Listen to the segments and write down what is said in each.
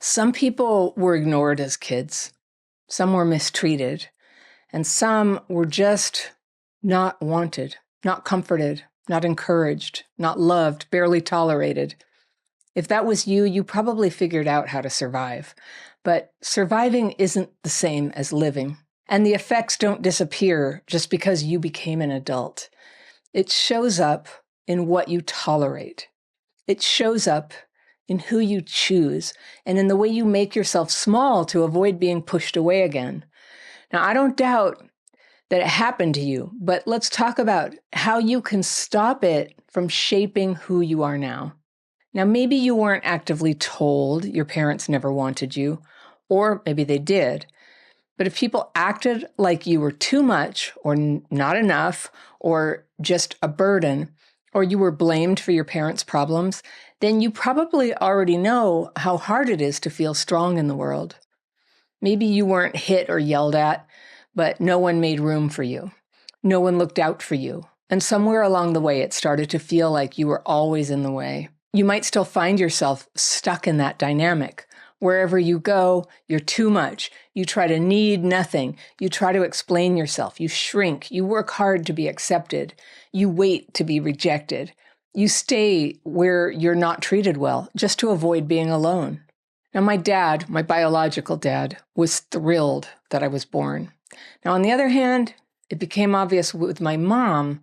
Some people were ignored as kids, some were mistreated, and some were just not wanted, not comforted, not encouraged, not loved, barely tolerated. If that was you, you probably figured out how to survive. But surviving isn't the same as living. And the effects don't disappear just because you became an adult. It shows up in what you tolerate. It shows up in who you choose and in the way you make yourself small to avoid being pushed away again. Now, I don't doubt that it happened to you, but let's talk about how you can stop it from shaping who you are now. Now, maybe you weren't actively told your parents never wanted you, or maybe they did. But if people acted like you were too much or not enough or just a burden, or you were blamed for your parents' problems, then you probably already know how hard it is to feel strong in the world. Maybe you weren't hit or yelled at, but no one made room for you. No one looked out for you. And somewhere along the way, it started to feel like you were always in the way. You might still find yourself stuck in that dynamic. Wherever you go, you're too much. You try to need nothing. You try to explain yourself. You shrink. You work hard to be accepted. You wait to be rejected. You stay where you're not treated well, just to avoid being alone. Now, my dad, my biological dad, was thrilled that I was born. Now, on the other hand, it became obvious with my mom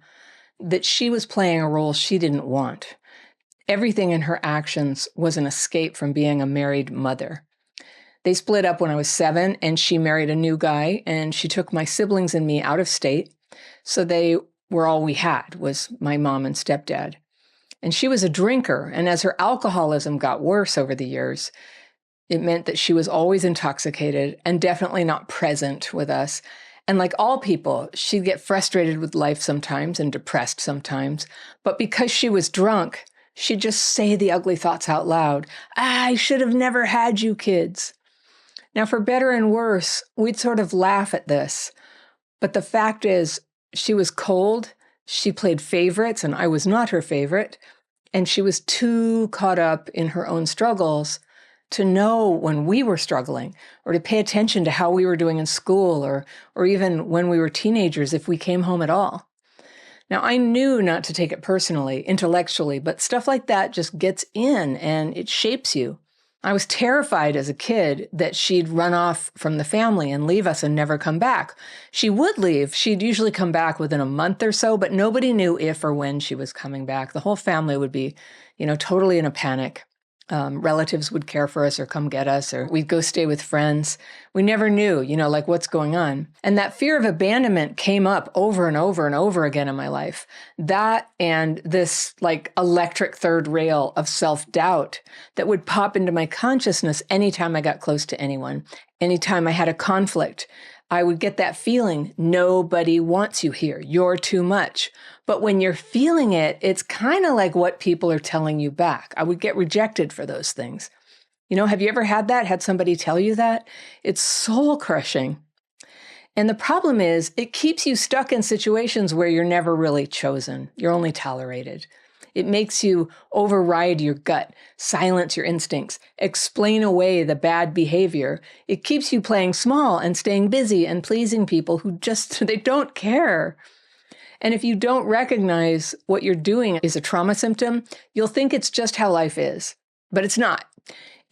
that she was playing a role she didn't want. Everything in her actions was an escape from being a married mother. They split up when I was 7, and she married a new guy, and she took my siblings and me out of state. So they were all we had, was my mom and stepdad. And she was a drinker, and as her alcoholism got worse over the years, it meant that she was always intoxicated and definitely not present with us. And like all people, she'd get frustrated with life sometimes and depressed sometimes. But because she was drunk, she'd just say the ugly thoughts out loud. I should have never had you kids. Now, for better and worse, we'd sort of laugh at this. But the fact is, she was cold, she played favorites, and I was not her favorite, and she was too caught up in her own struggles to know when we were struggling, or to pay attention to how we were doing in school, or even when we were teenagers, if we came home at all. Now, I knew not to take it personally, intellectually, but stuff like that just gets in and it shapes you. I was terrified as a kid that she'd run off from the family and leave us and never come back. She would leave. She'd usually come back within a month or so, but nobody knew if or when she was coming back. The whole family would be, totally in a panic. Relatives would care for us or come get us, or we'd go stay with friends. We never knew, like what's going on. And that fear of abandonment came up over and over and over again in my life. That and this electric third rail of self-doubt that would pop into my consciousness anytime I got close to anyone. Anytime I had a conflict, I would get that feeling, nobody wants you here, you're too much. But when you're feeling it, it's kind of like what people are telling you back. I would get rejected for those things. Have you ever had that? Had somebody tell you that? It's soul crushing. And the problem is, it keeps you stuck in situations where you're never really chosen. You're only tolerated. It makes you override your gut, silence your instincts, explain away the bad behavior. It keeps you playing small and staying busy and pleasing people who they don't care. And if you don't recognize what you're doing is a trauma symptom, you'll think it's just how life is. But it's not.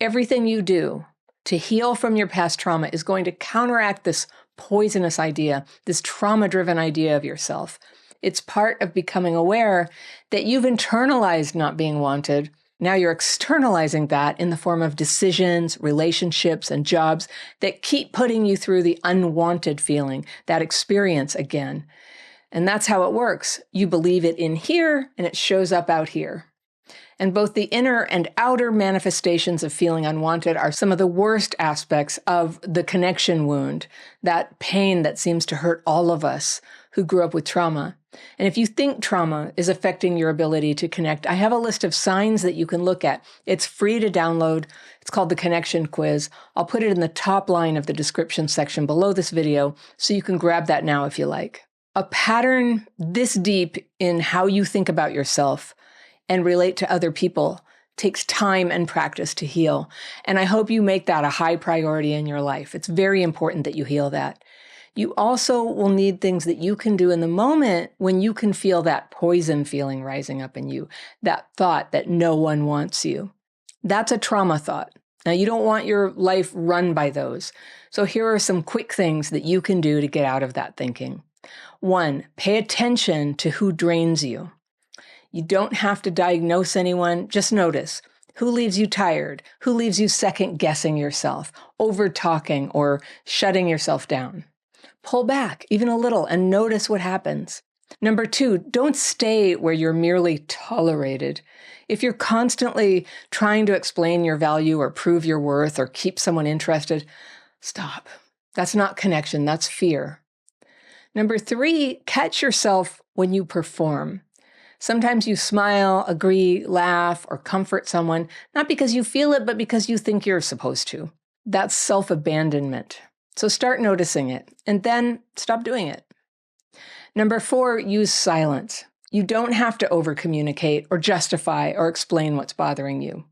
Everything you do to heal from your past trauma is going to counteract this poisonous idea, this trauma-driven idea of yourself. It's part of becoming aware that you've internalized not being wanted. Now you're externalizing that in the form of decisions, relationships, and jobs that keep putting you through the unwanted feeling, that experience again. And that's how it works. You believe it in here, and it shows up out here. And both the inner and outer manifestations of feeling unwanted are some of the worst aspects of the connection wound, that pain that seems to hurt all of us who grew up with trauma. And if you think trauma is affecting your ability to connect, I have a list of signs that you can look at. It's free to download. It's called the Connection Quiz. I'll put it in the top line of the description section below this video, so you can grab that now if you like. A pattern this deep in how you think about yourself and relate to other people takes time and practice to heal. And I hope you make that a high priority in your life. It's very important that you heal that. You also will need things that you can do in the moment when you can feel that poison feeling rising up in you, that thought that no one wants you. That's a trauma thought. Now, you don't want your life run by those. So here are some quick things that you can do to get out of that thinking. 1, pay attention to who drains you. You don't have to diagnose anyone, just notice who leaves you tired, who leaves you second guessing yourself, over talking or shutting yourself down. Pull back even a little and notice what happens. Number 2, don't stay where you're merely tolerated. If you're constantly trying to explain your value or prove your worth or keep someone interested, stop. That's not connection, that's fear. Number 3, catch yourself when you perform. Sometimes you smile, agree, laugh, or comfort someone, not because you feel it, but because you think you're supposed to. That's self-abandonment. So start noticing it, and then stop doing it. Number 4, use silence. You don't have to over-communicate or justify or explain what's bothering you.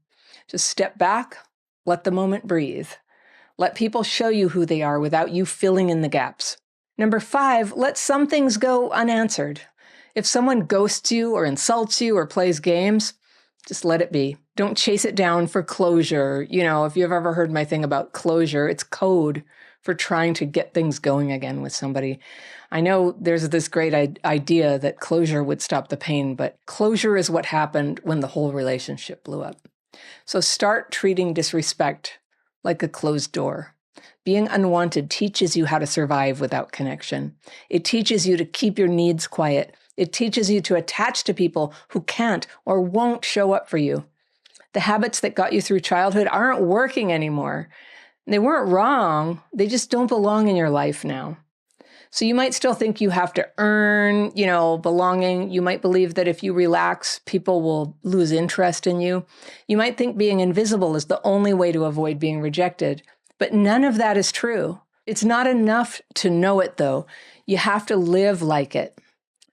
Just step back, let the moment breathe. Let people show you who they are without you filling in the gaps. Number 5, let some things go unanswered. If someone ghosts you or insults you or plays games, just let it be. Don't chase it down for closure. You know, if you've ever heard my thing about closure, it's code for trying to get things going again with somebody. I know there's this great idea that closure would stop the pain, but closure is what happened when the whole relationship blew up. So start treating disrespect like a closed door. Being unwanted teaches you how to survive without connection. It teaches you to keep your needs quiet. It teaches you to attach to people who can't or won't show up for you. The habits that got you through childhood aren't working anymore. They weren't wrong. They just don't belong in your life now. So you might still think you have to earn, belonging. You might believe that if you relax, people will lose interest in you. You might think being invisible is the only way to avoid being rejected. But none of that is true. It's not enough to know it, though. You have to live like it.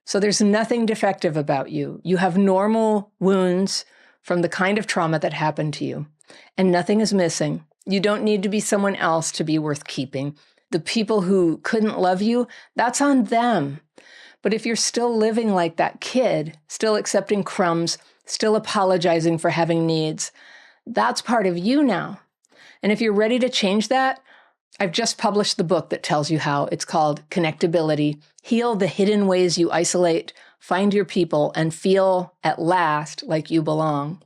So there's nothing defective about you. You have normal wounds from the kind of trauma that happened to you, and nothing is missing. You don't need to be someone else to be worth keeping. The people who couldn't love you, that's on them. But if you're still living like that kid, still accepting crumbs, still apologizing for having needs, that's part of you now. And if you're ready to change that, I've just published the book that tells you how. It's called Connectability. Heal the hidden ways you isolate, find your people, and feel at last like you belong.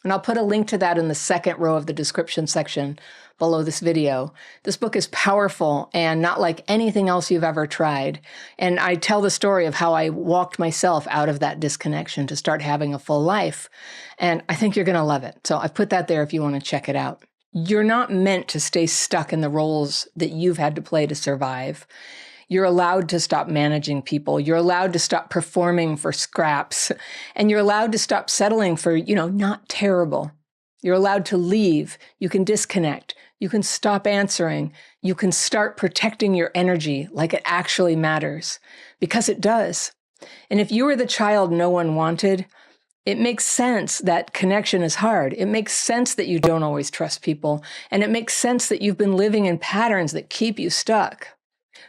And I'll put a link to that in the second row of the description section below this video. This book is powerful and not like anything else you've ever tried. And I tell the story of how I walked myself out of that disconnection to start having a full life. And I think you're going to love it. So I've put that there if you want to check it out. You're not meant to stay stuck in the roles that you've had to play to survive. You're allowed to stop managing people. You're allowed to stop performing for scraps. And you're allowed to stop settling for, not terrible. You're allowed to leave. You can disconnect. You can stop answering. You can start protecting your energy like it actually matters, because it does. And if you were the child no one wanted, it makes sense that connection is hard. It makes sense that you don't always trust people. And it makes sense that you've been living in patterns that keep you stuck.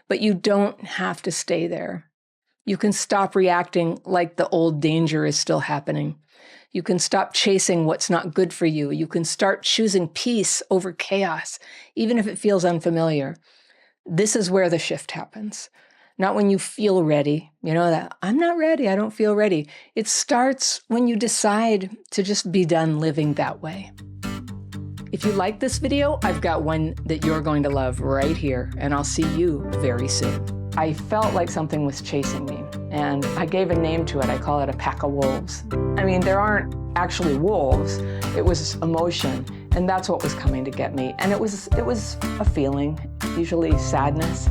But you don't have to stay there. You can stop reacting like the old danger is still happening. You can stop chasing what's not good for you. You can start choosing peace over chaos, even if it feels unfamiliar. This is where the shift happens. Not when you feel ready. That I'm not ready. I don't feel ready. It starts when you decide to just be done living that way. If you like this video, I've got one that you're going to love right here, and I'll see you very soon. I felt like something was chasing me, and I gave a name to it. I call it a pack of wolves. There aren't actually wolves. It was emotion, and that's what was coming to get me. And it was a feeling, usually sadness.